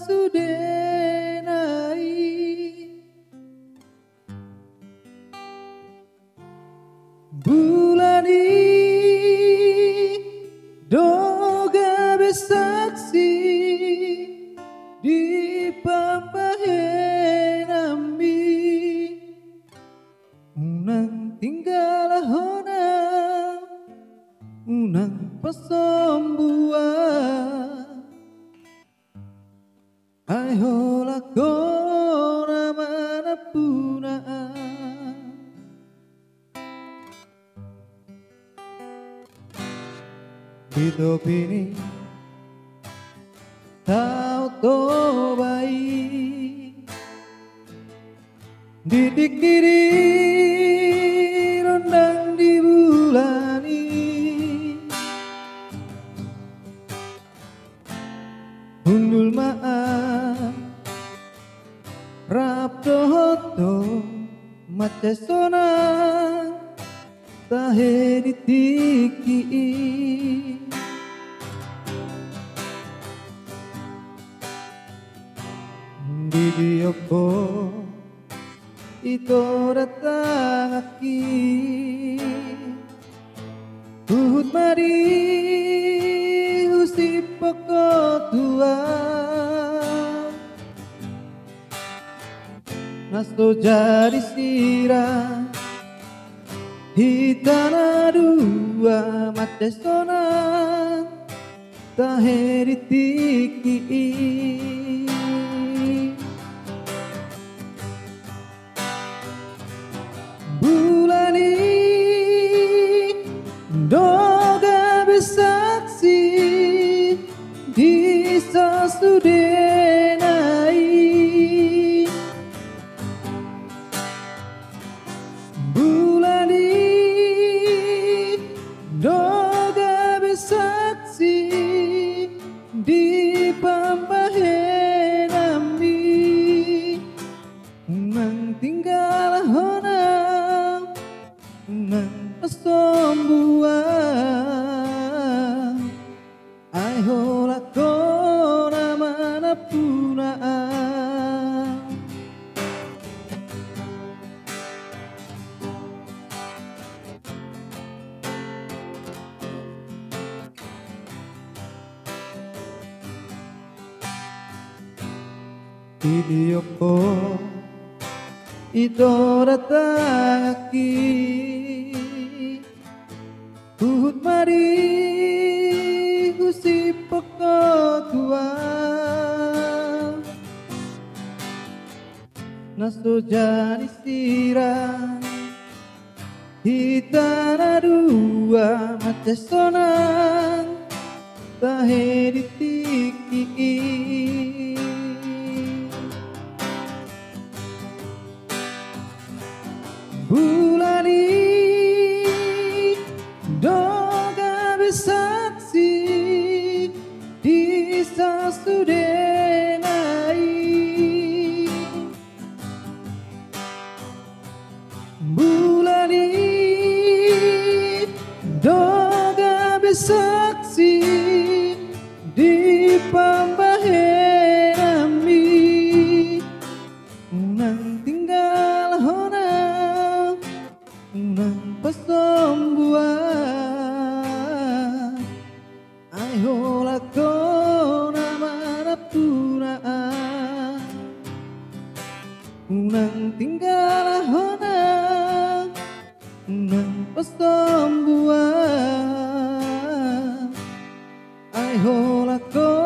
sudenai bulani doga besaksi di pampahenami unang tinggal hona unang pasombua ai hola kona manapuna hidup ini tahu to baik didik diri rondang di bulani undul maaf rapto hoto mace sona tahe ditiki Didioko ito datang aki Tuhut mari husip pokok tua Nasto jadi sirah hitana dua mate sona taheri tiki bulani doga besaksi di sasudenai bulani doga besaksi di pambahenami unang tinggal hona unang pasombua ai hola kona manapuna Idioko ito datang aki Tuhut mari husip pokok tua Nasto jadi sirah hitana dua mate sonang tahe ditiki bulani doga besaksi di sasudenai bulani doga besaksi di pambahenami unang tinggal hona unang pasombua ai hola kona manapuna unang tinggal hona unang pasombua ai hola kona